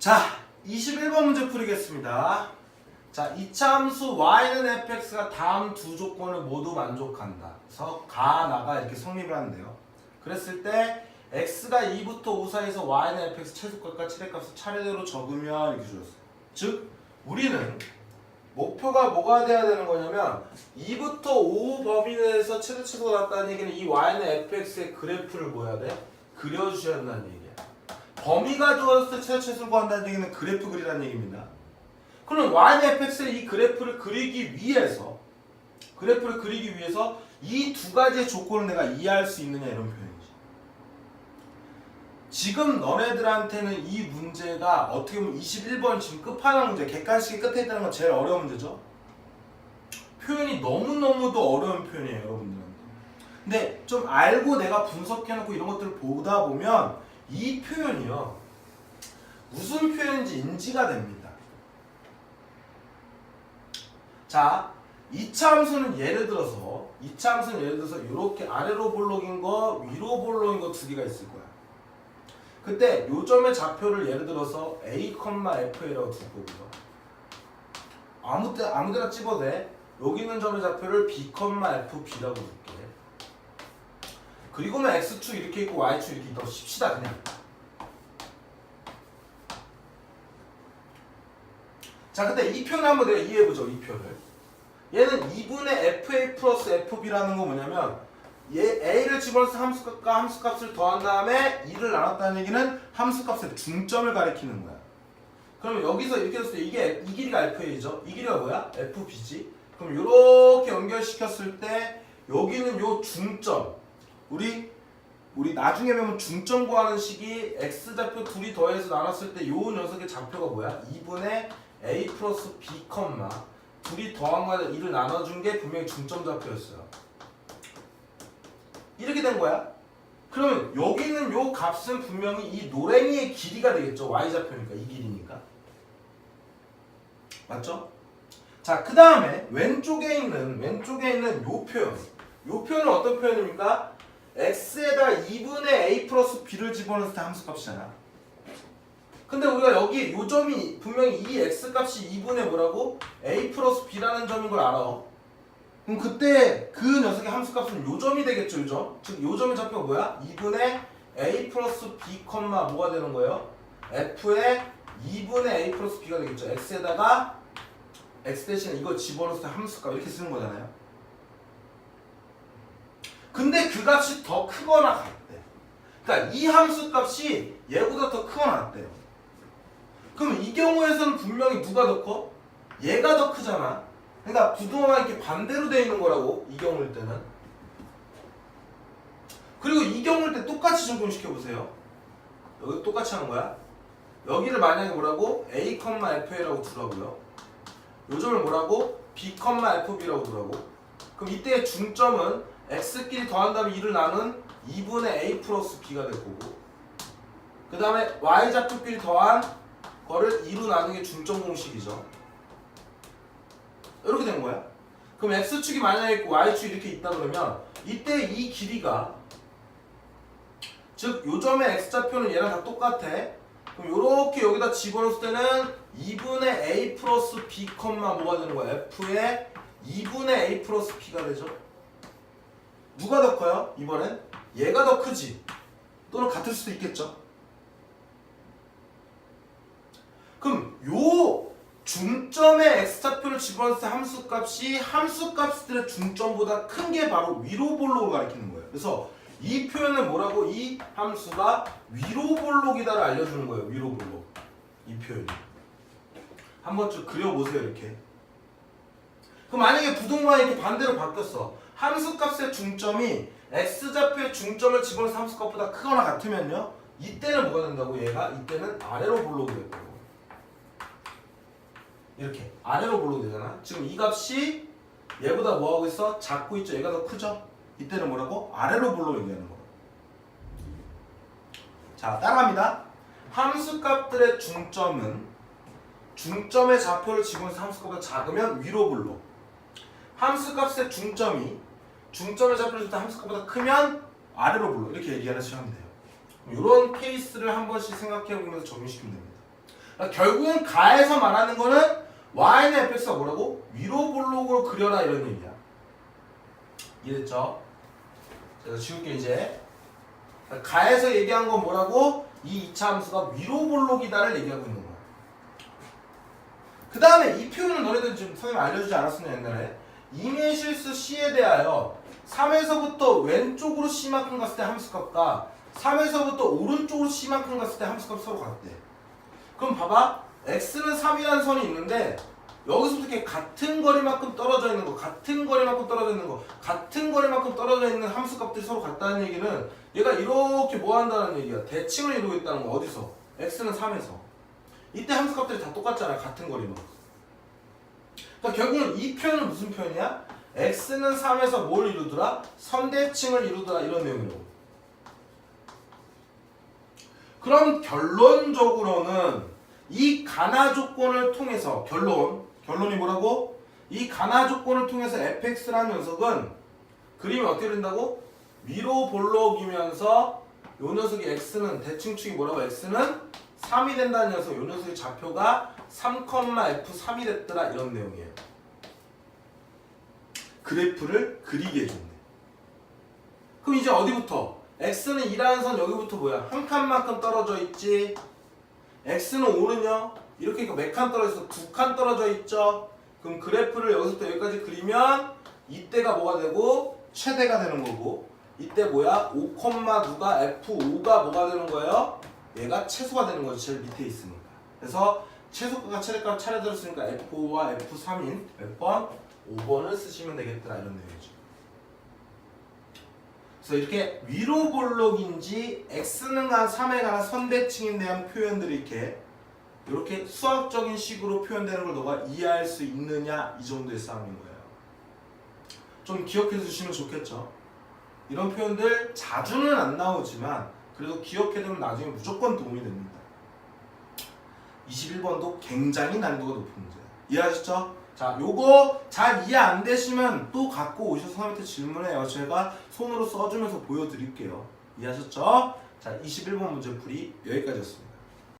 자, 21번 문제 풀이겠습니다. 자, 이차 함수 y는 fx가 다음 두 조건을 모두 만족한다. 그래서 가, 나가 이렇게 성립을 하는데요. 그랬을 때 x가 2부터 5 사이에서 y는 fx 최소값과 최대값을 차례대로 적으면 이렇게 주었어요. 즉, 우리는 목표가 뭐가 돼야 되는 거냐면 2부터 5 범위 내에서 최소가 났다는 얘기는 이 y는 fx의 그래프를 뭐 해야 돼? 그려주셔야 한다는 얘기야. 범위가 주어졌을 때 최소를 구한다는 얘기는 그래프 그리라는 얘기입니다. 그럼 y는 fx의 이 그래프를 그리기 위해서 이 두 가지의 조건을 내가 이해할 수 있느냐 이런 표현이지. 지금 너네들한테는 이 문제가 어떻게 보면 21번 지금 끝판왕 문제, 객관식의 끝에 있다는 건 제일 어려운 문제죠. 표현이 너무너무도 어려운 표현이에요, 여러분들한테. 근데 좀 알고 내가 분석해놓고 이런 것들을 보다 보면 이 표현이요, 무슨 표현인지 인지가 됩니다. 자, 2차 함수는 예를 들어서 이렇게 아래로 볼록인 거, 위로 볼록인 거 두 개가 있을 거야. 그때 요점의 좌표를 예를 들어서 a, fa라고 둘 거고요. 아무데나 집어도 돼. 여기 있는 점의 좌표를 b, fb라고 줄게. 그리고는 x축 이렇게 있고 y축 이렇게 있다고 칩시다 그냥. 자, 근데 이 표현을 한번 내가 이해해보죠. 이 표현을. 얘는 2분의 fa 플러스 fb라는 건 뭐냐면 얘 a를 집어넣어서 함수값과 함수값을 더한 다음에 2를 나눴다는 얘기는 함수값의 중점을 가리키는 거야. 그러면 여기서 이렇게 됐을 때 이게 이 길이가 fa죠. 이 길이가 뭐야? fb지. 그럼 이렇게 연결시켰을 때 여기는 요 중점, 우리 나중에 보면 중점 구하는 식이 x좌표 둘이 더해서 나눴을 때 요 녀석의 좌표가 뭐야? 2분의 a 플러스 b, 둘이 더한 거에 2를 나눠준 게 분명히 중점 좌표였어요. 이렇게 된 거야. 그러면 여기 있는 요 값은 분명히 이 노랭이의 길이가 되겠죠. y좌표니까, 이 길이니까. 맞죠? 자, 그 다음에 왼쪽에 있는 요 표현. 요 표현은 어떤 표현입니까? x에다 2분의 a 플러스 b를 집어넣을 때 함수값이잖아. 근데 우리가 여기 요 점이 분명히 이 x값이 2분의 뭐라고? a 플러스 b라는 점인 걸 알아. 그럼 그때 그 녀석의 함수값은 요 점이 되겠죠, 요 점. 즉, 요 점의 좌표가 뭐야? 2분의 a 플러스 b, 뭐가 되는 거예요? f의 2분의 a 플러스 b가 되겠죠. x에다가 x 대신에 이거 집어넣을 때 함수값 이렇게 쓰는 거잖아요. 근데 그 값이 더 크거나 같대. 그러니까 이 함수값이 얘보다 더 크거나 같대요. 그럼 이 경우에서는 분명히 누가 더 커? 얘가 더 크잖아. 그러니까 부등호가 이렇게 반대로 되어 있는 거라고, 이 경우일 때는. 그리고 이 경우일 때 똑같이 적용시켜보세요. 여기 똑같이 하는 거야. 여기를 만약에 뭐라고? a, fa라고 두라고요. 요 점을 뭐라고? b, fb라고 두라고. 그럼 이때의 중점은 x끼리 더한 다음에 2를 나눈 2분의 a 플러스 b가 될 거고, 그 다음에 y좌표끼리 더한 거를 2로 나누는 게 중점 공식이죠. 이렇게 된 거야. 그럼 x축이 만약에 있고 y축이 이렇게 있다 그러면 이때 이 길이가, 즉 요점의 x좌표는 얘랑 다 똑같아. 그럼 요렇게 여기다 집어넣을 때는 2분의 a 플러스 b, 뭐가 되는 거야? f의 2분의 a 플러스 b가 되죠. 누가 더 커요? 이번엔 얘가 더 크지. 또는 같을 수도 있겠죠. 그럼 요 중점의 x좌표를 집어넣을 때 함수값들의 중점보다 큰 게 바로 위로 볼록을 가리키는 거예요. 그래서 이 표현을 뭐라고? 이 함수가 위로 볼록이다를 알려주는 거예요. 위로 볼록. 이 표현이. 한번 쭉 그려보세요. 이렇게. 그럼 만약에 부등호가 이렇게 반대로 바뀌었어. 함수값의 중점이 x좌표의 중점을 집어넣은 함수값보다 크거나 같으면요, 이때는 뭐가 된다고? 얘가 이때는 아래로 볼록이 될 거고. 이렇게 아래로 볼록이 되잖아. 지금 이 값이 얘보다 뭐하고 있어? 작고 있죠. 얘가 더 크죠. 이때는 뭐라고? 아래로 볼록 얘기하는 거. 자, 따라합니다. 함수값들의 중점은 중점의 좌표를 집어넣은 함수값보다 작으면 위로 볼록. 함수값의 중점이 중점의 좌표를 줄 때 함수값보다 크면 아래로 볼록. 이렇게 얘기하시면 돼요. 이런 케이스를 한 번씩 생각해 보면서 적용시키면 됩니다. 그러니까 결국엔 가에서 말하는 거는 y는 fx가 뭐라고? 위로 볼록으로 그려라 이런 얘기야. 이해됐죠? 제가 지울게 이제. 그러니까 가에서 얘기한 건 뭐라고? 이 2차 함수가 위로 볼록이다를 얘기하고 있는 거야. 그 다음에 이 표현은 너네들 지금 선생님이 알려주지 않았었냐 옛날에. 이메실스 C에 대하여 3에서부터 왼쪽으로 C만큼 갔을 때 함수값과 3에서부터 오른쪽으로 C만큼 갔을 때 함수값 서로 같대. 그럼 봐봐. X는 3이라는 선이 있는데 여기서부터 이렇게 같은 거리만큼 떨어져 있는 거, 같은 거리만큼 떨어져 있는 거, 같은 거리만큼 떨어져 있는 함수값들이 서로 같다는 얘기는 얘가 이렇게 뭐 한다는 얘기야. 대칭을 이루고 있다는 거. 어디서? X는 3에서. 이때 함수값들이 다 똑같잖아. 같은 거리만. 그러니까 결국은 이 표현은 무슨 표현이야? X는 3에서 뭘 이루더라? 선대칭을 이루더라. 이런 내용이라고. 그럼 결론적으로는 이 가나 조건을 통해서 결론이 뭐라고? 이 가나 조건을 통해서 fx라는 녀석은 그림이 어떻게 된다고? 위로 볼록이면서 요 녀석이 x는 대칭축이 뭐라고? x는 3이 된다는 녀석. 요 녀석의 좌표가 3,f3이 됐더라. 이런 내용이에요. 그래프를 그리게 해줬네. 그럼 이제 어디부터? x는 2라는 선 여기부터 뭐야? 한 칸만큼 떨어져 있지. x는 5는요? 이렇게 몇 칸 떨어져 있어? 2칸 떨어져 있죠? 그럼 그래프를 여기서부터 여기까지 그리면 이때가 뭐가 되고 최대가 되는 거고, 이때 뭐야? 5, 누가 f5가 뭐가 되는 거예요? 얘가 최소가 되는 거죠. 제일 밑에 있으니까. 그래서 최소값과 최대값 차례대로 쓰니까 f5와 f3인 몇 번? 5번을 쓰시면 되겠더라. 이런 내용이죠. 그래서 이렇게 위로 볼록인지 x는 3에 관한 선대칭에 대한 표현들이 이렇게 수학적인 식으로 표현되는 걸 너가 이해할 수 있느냐, 이 정도의 싸움인 거예요. 좀 기억해 주시면 좋겠죠. 이런 표현들 자주는 안 나오지만 그래도 기억해두면 나중에 무조건 도움이 됩니다. 21번도 굉장히 난이도가 높은 문제예요. 이해하셨죠? 자, 요거 잘 이해 안 되시면 또 갖고 오셔서 선생님한테 질문해요. 제가 손으로 써주면서 보여드릴게요. 이해하셨죠? 자, 21번 문제 풀이 여기까지였습니다.